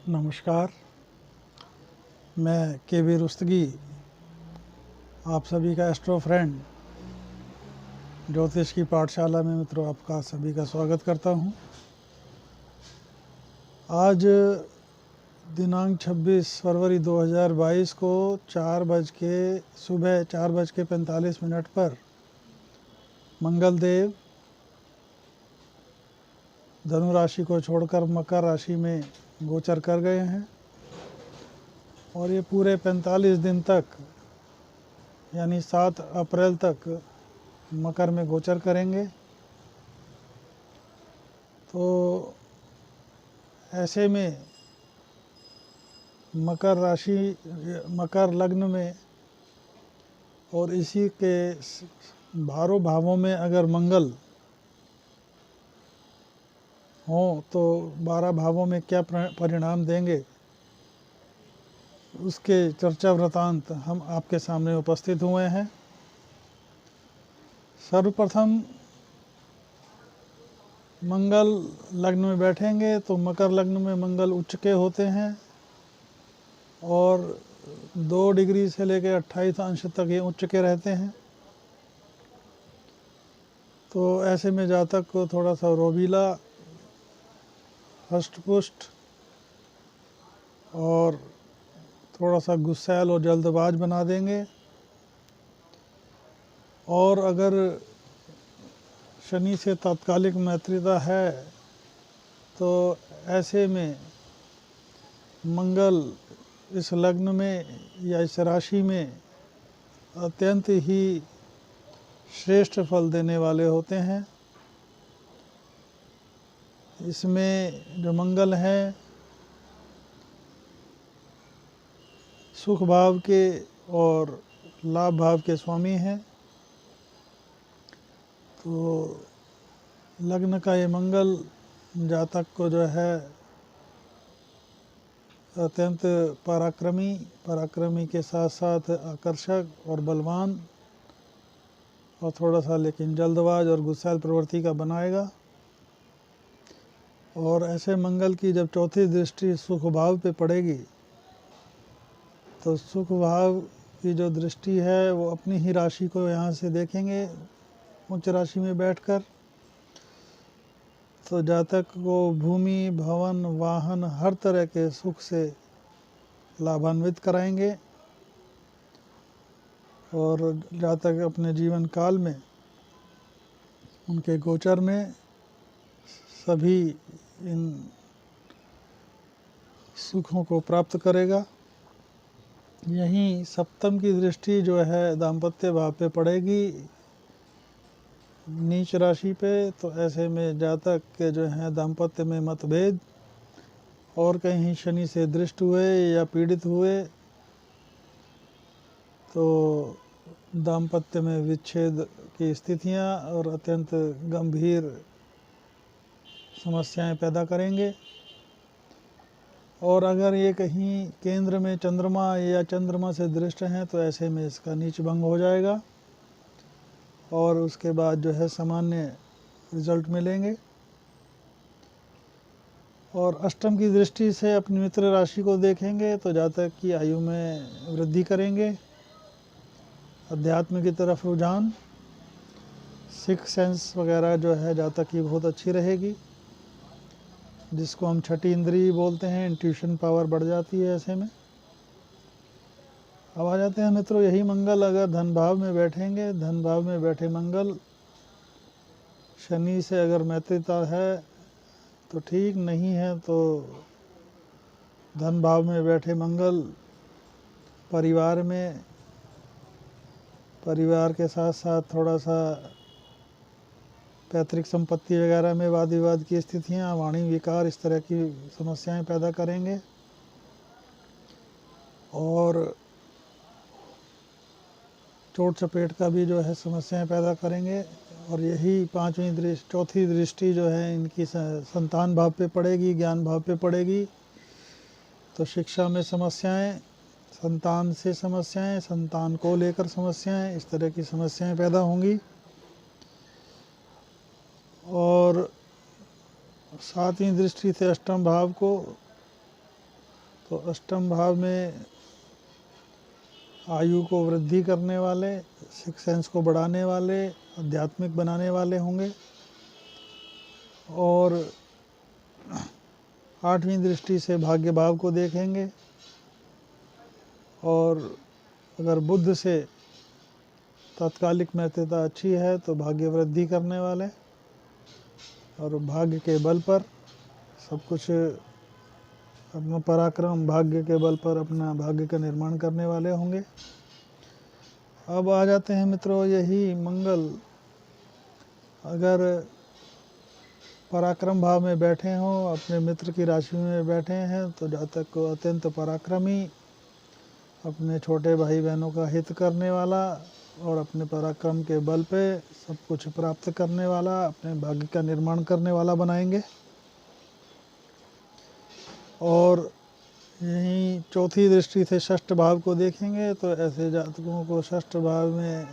नमस्कार, मैं के वी रुस्तगी आप सभी का एस्ट्रो फ्रेंड ज्योतिष की पाठशाला में मित्रों आपका सभी का स्वागत करता हूं। आज दिनांक 26 फरवरी 2022 को सुबह 4:45 पर मंगल देव धनु राशि को छोड़कर मकर राशि में गोचर कर गए हैं और ये पूरे 45 दिन तक यानी 7 अप्रैल तक मकर में गोचर करेंगे। तो ऐसे में मकर लग्न में और इसी के 12 भावों में अगर मंगल हो तो 12 भावों में क्या परिणाम देंगे उसके चर्चा वृतांत हम आपके सामने उपस्थित हुए हैं। सर्वप्रथम मंगल लग्न में बैठेंगे तो मकर लग्न में मंगल उच्च के होते हैं और 2 डिग्री से लेकर 28 अंश तक ये उच्च के रहते हैं। तो ऐसे में जातक को थोड़ा सा रोबीला, हष्टपुष्ट और थोड़ा सा गुस्सैल और जल्दबाज बना देंगे। और अगर शनि से तात्कालिक मैत्रिता है तो ऐसे में मंगल इस लग्न में या इस राशि में अत्यंत ही श्रेष्ठ फल देने वाले होते हैं। इसमें जो मंगल है सुख भाव के और लाभ भाव के स्वामी हैं। तो लग्न का ये मंगल जातक को जो है अत्यंत पराक्रमी के साथ साथ आकर्षक और बलवान और थोड़ा सा लेकिन जल्दबाज और गुस्सैल प्रवृत्ति का बनाएगा। और ऐसे मंगल की जब चौथी दृष्टि सुख भाव पे पड़ेगी तो सुख भाव की जो दृष्टि है वो अपनी ही राशि को यहाँ से देखेंगे उच्च राशि में बैठकर। तो जातक को भूमि, भवन, वाहन हर तरह के सुख से लाभान्वित कराएंगे और जातक अपने जीवन काल में उनके गोचर में सभी इन सुखों को प्राप्त करेगा। यहीं सप्तम की दृष्टि जो है दाम्पत्य भाव पे पड़ेगी नीच राशि पे। तो ऐसे में जातक के जो हैं दाम्पत्य में मतभेद और कहीं शनि से दृष्ट हुए या पीड़ित हुए तो दाम्पत्य में विच्छेद की स्थितियां और अत्यंत गंभीर समस्याएं पैदा करेंगे। और अगर ये कहीं केंद्र में चंद्रमा या चंद्रमा से दृष्ट हैं तो ऐसे में इसका नीच भंग हो जाएगा और उसके बाद जो है सामान्य रिजल्ट मिलेंगे। और अष्टम की दृष्टि से अपनी मित्र राशि को देखेंगे तो जातक की आयु में वृद्धि करेंगे, अध्यात्म की तरफ रुझान, सिक्स सेंस वगैरह जो है जातक की बहुत अच्छी रहेगी, जिसको हम छठी इंद्री बोलते हैं। इंट्यूशन पावर बढ़ जाती है ऐसे में। अब आ जाते हैं मित्रों, यही मंगल अगर धन भाव में बैठेंगे, धन भाव में बैठे मंगल शनि से अगर मैत्रिता है तो ठीक, नहीं है तो धन भाव में बैठे मंगल परिवार के साथ साथ थोड़ा सा पैतृक संपत्ति वगैरह में वाद विवाद की स्थितियाँ, वाणी विकार, इस तरह की समस्याएं पैदा करेंगे। और चोट चपेट का भी जो है समस्याएं पैदा करेंगे। और यही चौथी दृष्टि जो है इनकी संतान भाव पे पड़ेगी, ज्ञान भाव पे पड़ेगी। तो शिक्षा में समस्याएं, संतान से समस्याएं, संतान को लेकर समस्याएं, इस तरह की समस्याएं पैदा होंगी। और 7वीं दृष्टि से अष्टम भाव को तो अष्टम भाव में आयु को वृद्धि करने वाले, सिक्स सेंस को बढ़ाने वाले, आध्यात्मिक बनाने वाले होंगे। और आठवीं दृष्टि से भाग्य भाव को देखेंगे, और अगर बुध से तात्कालिक महत्वता अच्छी है तो भाग्य वृद्धि करने वाले, और भाग्य के बल पर सब कुछ, अपना पराक्रम भाग्य के बल पर अपना भाग्य का निर्माण करने वाले होंगे। अब आ जाते हैं मित्रों, यही मंगल अगर पराक्रम भाव में बैठे हों, अपने मित्र की राशि में बैठे हैं, तो जातक को अत्यंत पराक्रमी, अपने छोटे भाई बहनों का हित करने वाला और अपने पराक्रम के बल पे सब कुछ प्राप्त करने वाला, अपने भाग्य का निर्माण करने वाला बनाएंगे। और यहीं चौथी दृष्टि से षष्ठ भाव को देखेंगे, तो ऐसे जातकों को षष्ठ भाव में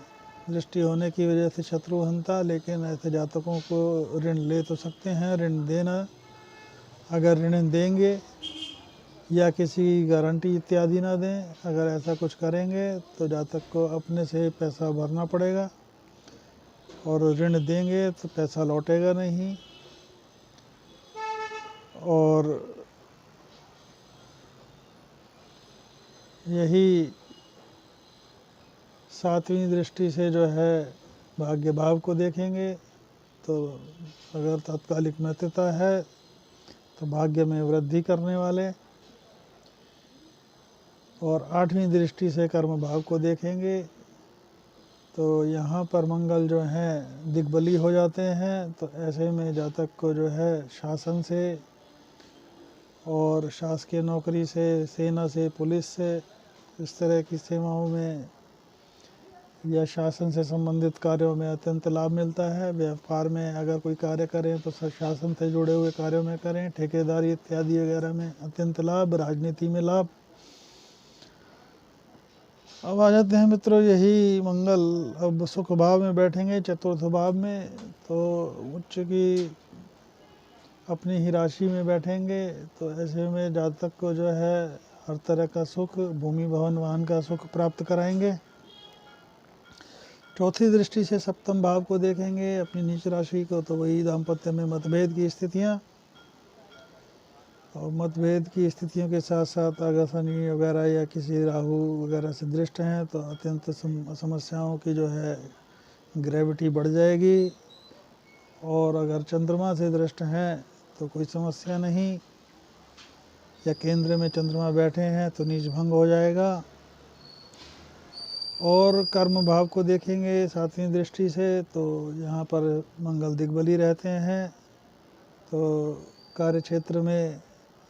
दृष्टि होने की वजह से शत्रुहंता, लेकिन ऐसे जातकों को ऋण ले तो सकते हैं। ऋण देना, अगर ऋण देंगे या किसी की गारंटी इत्यादि ना दें, अगर ऐसा कुछ करेंगे तो जातक को अपने से पैसा भरना पड़ेगा, और ऋण देंगे तो पैसा लौटेगा नहीं। और यही सातवीं दृष्टि से जो है भाग्य भाव को देखेंगे, तो अगर तात्कालिक महत्वता है तो भाग्य में वृद्धि करने वाले। और आठवीं दृष्टि से कर्म भाव को देखेंगे, तो यहाँ पर मंगल जो हैं दिग्बली हो जाते हैं, तो ऐसे में जातक को जो है शासन से और शासकीय नौकरी से, सेना से, पुलिस से, इस तरह की सेवाओं में या शासन से संबंधित कार्यों में अत्यंत लाभ मिलता है। व्यापार में अगर कोई कार्य करें तो शासन से जुड़े हुए कार्यों में करें, ठेकेदारी इत्यादि वगैरह में अत्यंत लाभ, राजनीति में लाभ। अब आ जाते हैं मित्रों, यही मंगल अब सुख भाव में बैठेंगे, चतुर्थ भाव में, तो उच्च की अपनी ही राशि में बैठेंगे, तो ऐसे में जातक को जो है हर तरह का सुख, भूमि भवन वाहन का सुख प्राप्त कराएंगे। चौथी दृष्टि से सप्तम भाव को देखेंगे, अपनी नीच राशि को, तो वही दाम्पत्य में मतभेद की स्थितियाँ, और मतभेद की स्थितियों के साथ साथ अगर शनि वगैरह या किसी राहु वगैरह से दृष्ट हैं तो अत्यंत समस्याओं की जो है ग्रेविटी बढ़ जाएगी। और अगर चंद्रमा से दृष्ट हैं तो कोई समस्या नहीं, या केंद्र में चंद्रमा बैठे हैं तो नीच भंग हो जाएगा। और कर्म भाव को देखेंगे सातवीं दृष्टि से, तो यहाँ पर मंगल दिग्बली रहते हैं, तो कार्य क्षेत्र में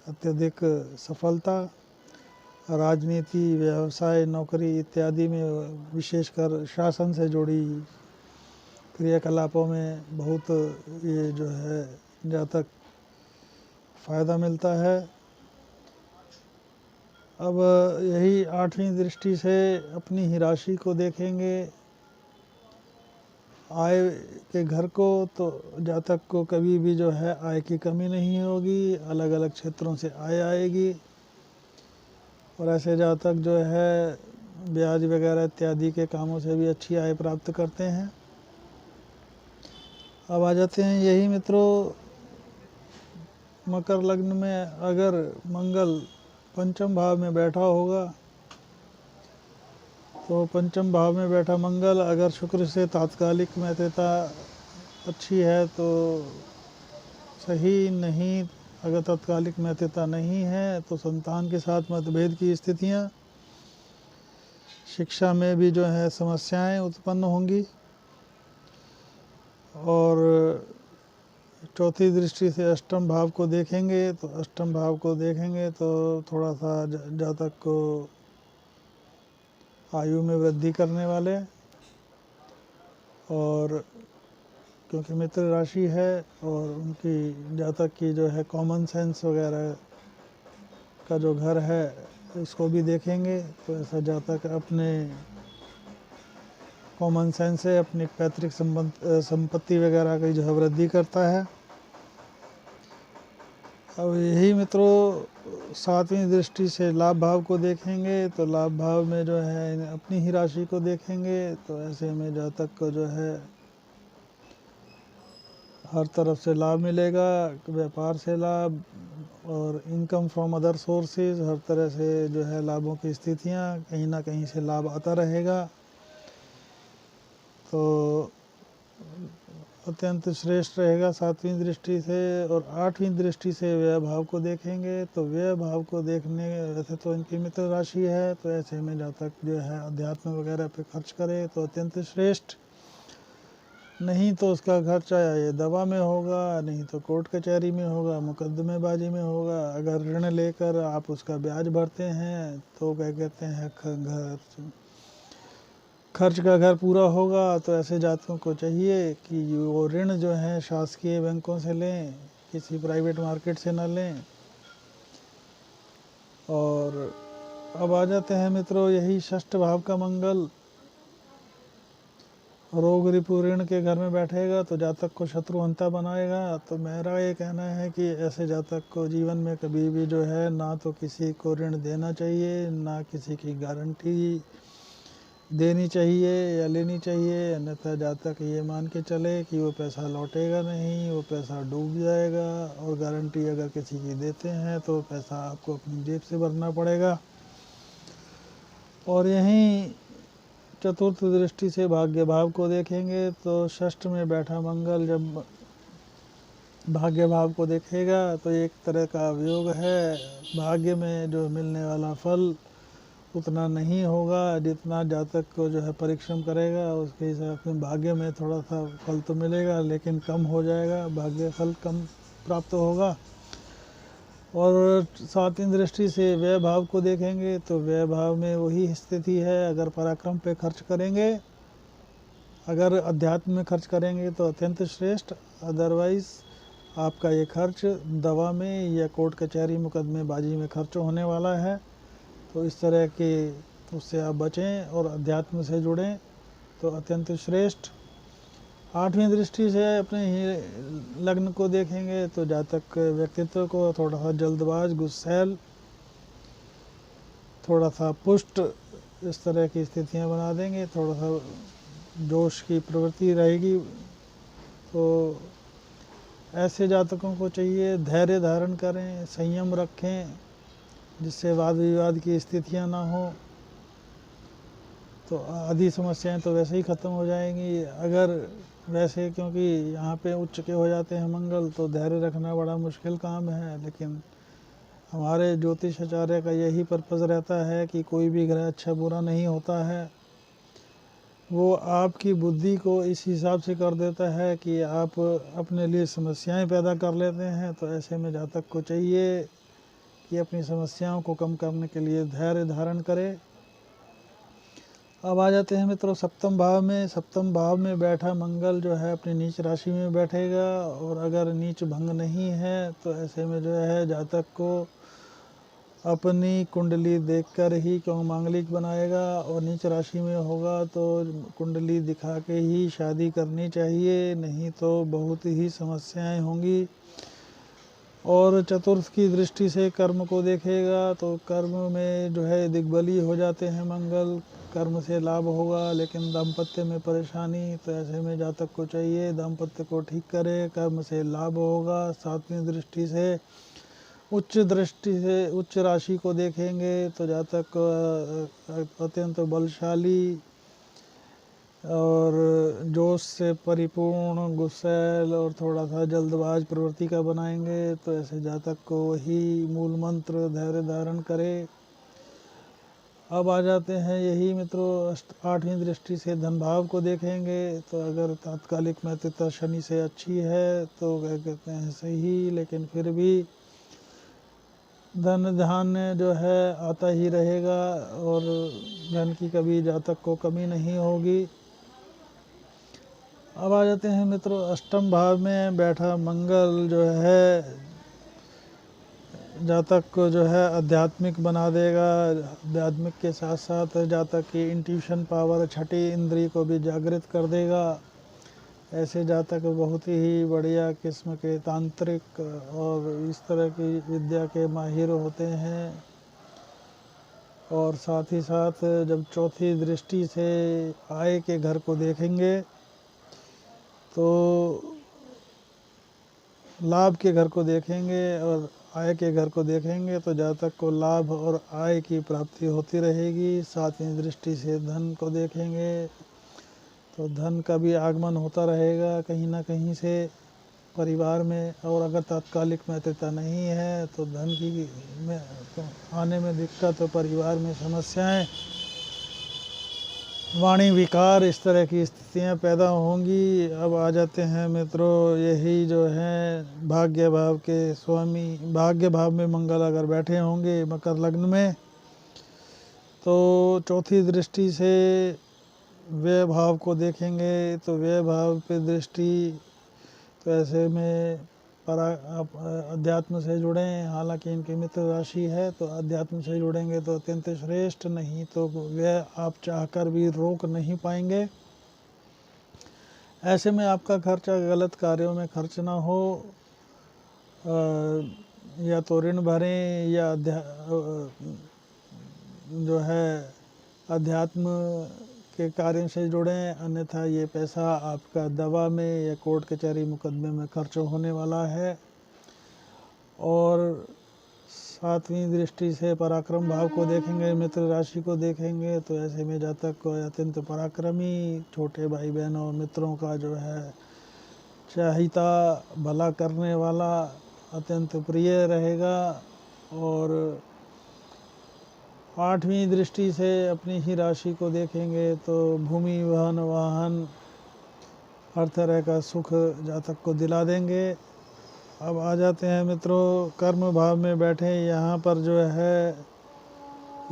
अत्यधिक सफलता, राजनीति, व्यवसाय, नौकरी इत्यादि में, विशेषकर शासन से जुड़ी क्रियाकलापों में बहुत ये जो है जातक फायदा मिलता है। अब यही आठवीं दृष्टि से अपनी ही राशि को देखेंगे, आय के घर को, तो जातक को कभी भी जो है आय की कमी नहीं होगी, अलग अलग क्षेत्रों से आय आएगी। और ऐसे जातक जो है ब्याज वगैरह इत्यादि के कामों से भी अच्छी आय प्राप्त करते हैं। अब आ जाते हैं यही मित्रों, मकर लग्न में अगर मंगल पंचम भाव में बैठा होगा, तो पंचम भाव में बैठा मंगल अगर शुक्र से तात्कालिक महत्वता अच्छी है तो सही, नहीं अगर तात्कालिक महत्वता नहीं है तो संतान के साथ मतभेद की स्थितियाँ, शिक्षा में भी जो है समस्याएं उत्पन्न होंगी। और चौथी दृष्टि से अष्टम भाव को देखेंगे, तो अष्टम भाव को देखेंगे तो थोड़ा सा जातक को आयु में वृद्धि करने वाले, और क्योंकि मित्र राशि है और उनकी जातक की जो है कॉमन सेंस वगैरह का जो घर है उसको भी देखेंगे, तो ऐसा जातक अपने कॉमन सेंस से अपनी पैतृक संपत्ति वगैरह की जो है वृद्धि करता है। अब यही मित्रों सातवीं दृष्टि से लाभ भाव को देखेंगे तो लाभ भाव में जो है अपनी ही राशि को देखेंगे, तो ऐसे में जातक को जो है हर तरफ से लाभ मिलेगा, व्यापार से लाभ और इनकम फ्रॉम अदर सोर्सेज, हर तरह से जो है लाभों की स्थितियाँ कहीं ना कहीं से लाभ आता रहेगा। तो अत्यंत श्रेष्ठ रहेगा सातवीं दृष्टि से। और आठवीं दृष्टि से व्यय भाव को देखेंगे तो व्यय भाव को देखने, वैसे तो इनकी मित्र राशि है, तो ऐसे में जातक जो है अध्यात्म वगैरह पे खर्च करे तो अत्यंत श्रेष्ठ, नहीं तो उसका खर्चा ये दवा में होगा, नहीं तो कोर्ट कचहरी में होगा, मुकदमेबाजी में होगा। अगर ऋण लेकर आप उसका ब्याज भरते हैं तो क्या कहते हैं खर्च का घर पूरा होगा। तो ऐसे जातकों को चाहिए कि वो ऋण जो है शासकीय बैंकों से लें, किसी प्राइवेट मार्केट से न लें। और अब आ जाते हैं मित्रों यही षष्ठ भाव का मंगल रोग रिपु ऋण के घर में बैठेगा तो जातक को शत्रुहंता बनाएगा। तो मेरा ये कहना है कि ऐसे जातक को जीवन में कभी भी जो है ना तो किसी को ऋण देना चाहिए, ना किसी की गारंटी देनी चाहिए या लेनी चाहिए, अन्यथा जातक ये मान के चले कि वो पैसा लौटेगा नहीं, वो पैसा डूब जाएगा। और गारंटी अगर किसी की देते हैं तो पैसा आपको अपनी जेब से भरना पड़ेगा। और यहीं चतुर्थ दृष्टि से भाग्य भाव को देखेंगे तो षष्ठ में बैठा मंगल जब भाग्य भाव को देखेगा तो एक तरह का अवयोग है, भाग्य में जो मिलने वाला फल उतना नहीं होगा जितना जातक को जो है परिश्रम करेगा उसके हिसाब से भाग्य में थोड़ा सा फल तो मिलेगा लेकिन कम हो जाएगा, भाग्य फल कम प्राप्त होगा। और सातवीं दृष्टि से व्यय भाव को देखेंगे तो व्यय भाव में वही स्थिति है, अगर पराक्रम पे खर्च करेंगे, अगर अध्यात्म में खर्च करेंगे तो अत्यंत श्रेष्ठ, अदरवाइज आपका ये खर्च दवा में या कोर्ट कचहरी मुकदमेबाजी में खर्च होने वाला है। तो इस तरह के उससे आप बचें और अध्यात्म से जुड़ें तो अत्यंत श्रेष्ठ। आठवीं दृष्टि से अपने ही लग्न को देखेंगे तो जातक व्यक्तित्व को थोड़ा सा जल्दबाज, गुस्सैल, थोड़ा सा पुष्ट, इस तरह की स्थितियां बना देंगे, थोड़ा सा जोश की प्रवृत्ति रहेगी। तो ऐसे जातकों को चाहिए धैर्य धारण करें, संयम रखें, जिससे वाद विवाद की स्थितियां ना हो, तो आधी समस्याएं तो वैसे ही ख़त्म हो जाएंगी। अगर वैसे क्योंकि यहाँ पे उच्च के हो जाते हैं मंगल तो धैर्य रखना बड़ा मुश्किल काम है, लेकिन हमारे ज्योतिष आचार्य का यही पर्पज़ रहता है कि कोई भी ग्रह अच्छा बुरा नहीं होता है, वो आपकी बुद्धि को इस हिसाब से कर देता है कि आप अपने लिए समस्याएं पैदा कर लेते हैं। तो ऐसे में जातक को चाहिए कि अपनी समस्याओं को कम करने के लिए धैर्य धारण करे। अब आ जाते हैं मित्रों सप्तम भाव में। सप्तम भाव में बैठा मंगल जो है अपनी नीच राशि में बैठेगा, और अगर नीच भंग नहीं है तो ऐसे में जो है जातक को अपनी कुंडली देखकर ही क्यों मांगलिक बनाएगा, और नीच राशि में होगा तो कुंडली दिखा के ही शादी करनी चाहिए, नहीं तो बहुत ही समस्याएं होंगी। और चतुर्थ की दृष्टि से कर्म को देखेगा तो कर्म में जो है दिग्बली हो जाते हैं मंगल, कर्म से लाभ होगा लेकिन दाम्पत्य में परेशानी। तो ऐसे में जातक को चाहिए दाम्पत्य को ठीक करे, कर्म से लाभ होगा। सातवीं दृष्टि से उच्च दृष्टि से उच्च राशि को देखेंगे तो जातक अत्यंत बलशाली और जोश से परिपूर्ण, गुस्सैल और थोड़ा सा जल्दबाज प्रवृत्ति का बनाएंगे। तो ऐसे जातक को वही मूल मंत्र धैर्य धारण करे। अब आ जाते हैं यही मित्रों आठवीं दृष्टि से धन भाव को देखेंगे तो अगर तात्कालिक मैत्रिता शनि से अच्छी है तो क्या कहते हैं सही, लेकिन फिर भी धन धान्य जो है आता ही रहेगा और धन की कभी जातक को कमी नहीं होगी। अब आ जाते हैं मित्रों अष्टम भाव में बैठा मंगल जो है जातक को जो है आध्यात्मिक बना देगा। आध्यात्मिक के साथ साथ जातक की इंट्यूशन पावर, छठी इंद्री को भी जागृत कर देगा। ऐसे जातक बहुत ही बढ़िया किस्म के तांत्रिक और इस तरह की विद्या के माहिर होते हैं। और साथ ही साथ जब चौथी दृष्टि से आय के घर को देखेंगे तो लाभ के घर को देखेंगे और आय के घर को देखेंगे तो जातक को लाभ और आय की प्राप्ति होती रहेगी। सातवीं दृष्टि से धन को देखेंगे तो धन का भी आगमन होता रहेगा कहीं ना कहीं से परिवार में। और अगर तात्कालिक मित्रता नहीं है तो धन की में तो आने में दिक्कत, तो परिवार में समस्याएं, वाणी विकार, इस तरह की स्थितियां पैदा होंगी। अब आ जाते हैं मित्रों, यही जो है भाग्य भाव के स्वामी, भाग्य भाव में मंगल अगर बैठे होंगे मकर लग्न में तो चौथी दृष्टि से व्यय भाव को देखेंगे तो व्यय भाव पे दृष्टि, तो ऐसे में आप अध्यात्म से जुड़ें। हालांकि इनकी मित्र राशि है तो अध्यात्म से जुड़ेंगे तो अत्यंत श्रेष्ठ, नहीं तो व्यय आप चाहकर भी रोक नहीं पाएंगे। ऐसे में आपका खर्चा गलत कार्यों में खर्च ना हो, या तो ऋण भरें या जो है अध्यात्म के कार्य से जुड़ें, अन्यथा ये पैसा आपका दवा में या कोर्ट कचहरी मुकदमे में खर्च होने वाला है। और सातवीं दृष्टि से पराक्रम भाव को देखेंगे, मित्र राशि को देखेंगे तो ऐसे में जातक को अत्यंत पराक्रमी, छोटे भाई बहनों मित्रों का जो है चाहिता, भला करने वाला, अत्यंत प्रिय रहेगा। और आठवीं दृष्टि से अपनी ही राशि को देखेंगे तो भूमि वाहन वाहन हर तरह का सुख जातक को दिला देंगे। अब आ जाते हैं मित्रों कर्म भाव में बैठे, यहाँ पर जो है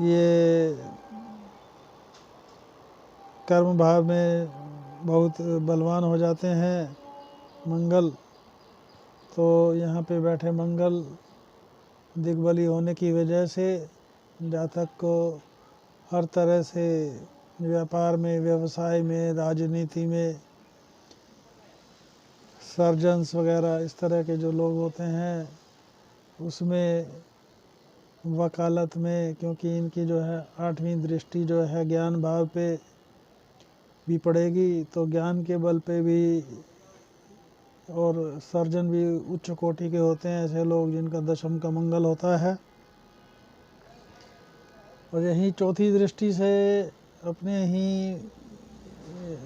ये कर्म भाव में बहुत बलवान हो जाते हैं मंगल। तो यहाँ पे बैठे मंगल दिग्बली होने की वजह से जातक को हर तरह से व्यापार में, व्यवसाय में, राजनीति में, सर्जन्स वगैरह इस तरह के जो लोग होते हैं उसमें, वकालत में, क्योंकि इनकी जो है आठवीं दृष्टि जो है ज्ञान भाव पे भी पड़ेगी तो ज्ञान के बल पे भी, और सर्जन भी उच्च कोटि के होते हैं ऐसे लोग जिनका दशम का मंगल होता है। और यही चौथी दृष्टि से अपने ही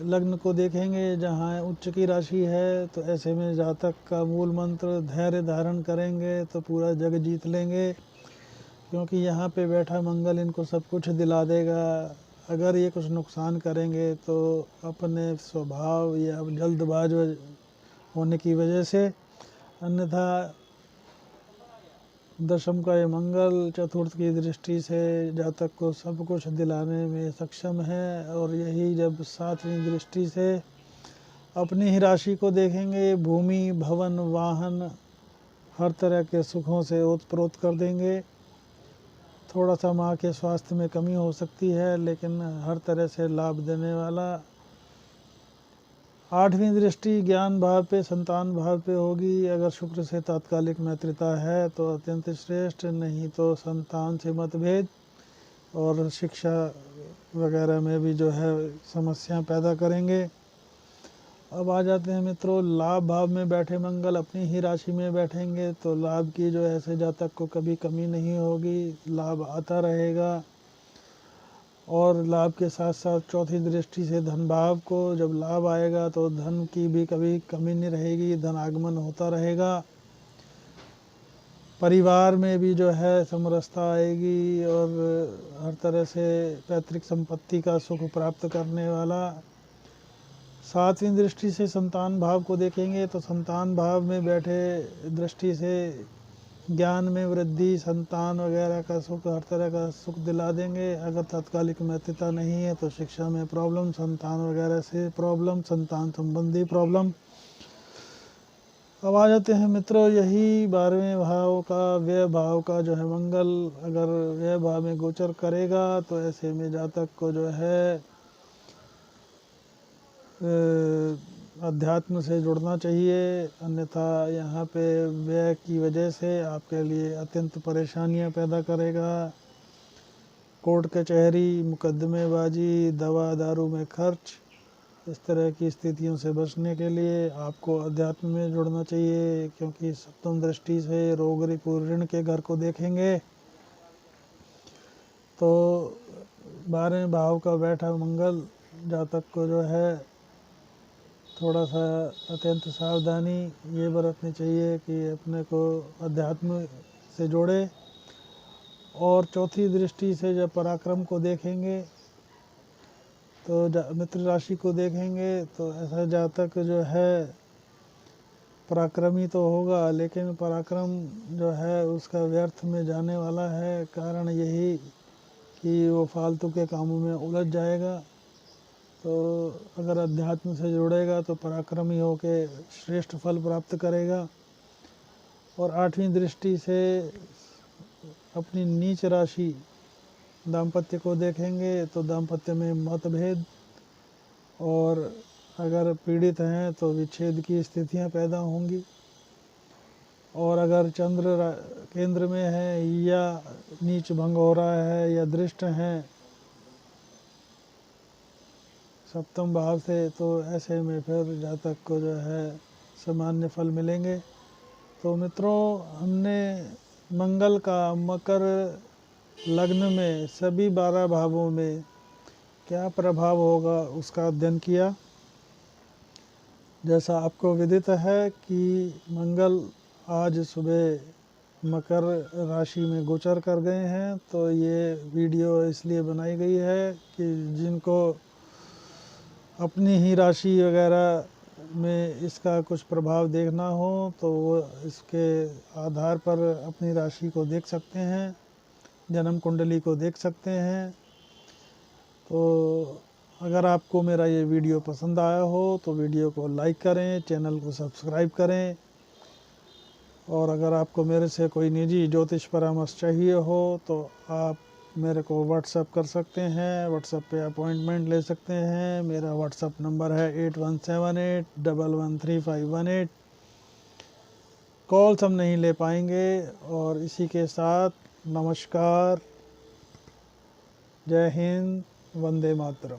लग्न को देखेंगे जहाँ उच्च की राशि है तो ऐसे में जातक का मूल मंत्र धैर्य धारण करेंगे तो पूरा जग जीत लेंगे, क्योंकि यहाँ पे बैठा मंगल इनको सब कुछ दिला देगा। अगर ये कुछ नुकसान करेंगे तो अपने स्वभाव या जल्दबाज होने की वजह से, अन्यथा दशम का ये मंगल चतुर्थ की दृष्टि से जातक को सब कुछ दिलाने में सक्षम है। और यही जब सातवीं दृष्टि से अपनी ही राशि को देखेंगे, भूमि भवन वाहन हर तरह के सुखों से ओतप्रोत कर देंगे। थोड़ा सा माँ के स्वास्थ्य में कमी हो सकती है लेकिन हर तरह से लाभ देने वाला। आठवीं दृष्टि ज्ञान भाव पे, संतान भाव पे होगी। अगर शुक्र से तात्कालिक मैत्रिता है तो अत्यंत श्रेष्ठ, नहीं तो संतान से मतभेद और शिक्षा वगैरह में भी जो है समस्या पैदा करेंगे। अब आ जाते हैं मित्रों लाभ भाव में बैठे मंगल अपनी ही राशि में बैठेंगे तो लाभ की जो ऐसे जातक को कभी कमी नहीं होगी, लाभ आता रहेगा। और लाभ के साथ साथ चौथी दृष्टि से धन भाव को जब लाभ आएगा तो धन की भी कभी कमी नहीं रहेगी, धन आगमन होता रहेगा। परिवार में भी जो है समरसता आएगी और हर तरह से पैतृक संपत्ति का सुख प्राप्त करने वाला। सातवीं दृष्टि से संतान भाव को देखेंगे तो संतान भाव में बैठे दृष्टि से ज्ञान में वृद्धि, संतान वगैरह का सुख, हर तरह का सुख दिला देंगे। अगर तात्कालिक मित्रता नहीं है तो शिक्षा में प्रॉब्लम, संतान वगैरह से प्रॉब्लम, संतान संबंधी प्रॉब्लम। अब आ जाते हैं मित्रों यही 12वें भाव का, व्यय भाव का जो है मंगल अगर व्यय भाव में गोचर करेगा तो ऐसे में जातक को जो है अध्यात्म से जुड़ना चाहिए, अन्यथा यहाँ पे व्यय की वजह से आपके लिए अत्यंत परेशानियाँ पैदा करेगा। कोर्ट कचहरी, मुकदमेबाजी, दवा दारू में खर्च, इस तरह की स्थितियों से बचने के लिए आपको अध्यात्म में जुड़ना चाहिए, क्योंकि सप्तम दृष्टि से रोग रिपु ऋण के घर को देखेंगे तो 12वें भाव का बैठा मंगल जातक को जो है थोड़ा सा अत्यंत सावधानी ये बरतनी चाहिए कि अपने को अध्यात्म से जोड़े। और चौथी दृष्टि से जब पराक्रम को देखेंगे तो मित्र राशि को देखेंगे तो ऐसा जातक जो है पराक्रमी तो होगा, लेकिन पराक्रम जो है उसका व्यर्थ में जाने वाला है। कारण यही कि वो फालतू के कामों में उलझ जाएगा। तो अगर अध्यात्म से जुड़ेगा तो पराक्रमी होके श्रेष्ठ फल प्राप्त करेगा। और 8वीं दृष्टि से अपनी नीच राशि दाम्पत्य को देखेंगे तो दाम्पत्य में मतभेद, और अगर पीड़ित हैं तो विच्छेद की स्थितियां पैदा होंगी। और अगर चंद्र केंद्र में है या नीच भंग हो रहा है या दृष्ट हैं सप्तम भाव से, तो ऐसे में फिर जातक को जो है सामान्य फल मिलेंगे। तो मित्रों, हमने मंगल का मकर लग्न में सभी 12 भावों में क्या प्रभाव होगा उसका अध्ययन किया। जैसा आपको विदित है कि मंगल आज सुबह मकर राशि में गोचर कर गए हैं, तो ये वीडियो इसलिए बनाई गई है कि जिनको अपनी ही राशि वगैरह में इसका कुछ प्रभाव देखना हो तो वो इसके आधार पर अपनी राशि को देख सकते हैं, जन्म कुंडली को देख सकते हैं। तो अगर आपको मेरा ये वीडियो पसंद आया हो तो वीडियो को लाइक करें, चैनल को सब्सक्राइब करें। और अगर आपको मेरे से कोई निजी ज्योतिष परामर्श चाहिए हो तो आप मेरे को व्हाट्सएप कर सकते हैं, व्हाट्सएप पे अपॉइंटमेंट ले सकते हैं। मेरा व्हाट्सएप नंबर है 8178113518। कॉल्स हम नहीं ले पाएंगे। और इसी के साथ नमस्कार, जय हिंद, वंदे मातरम।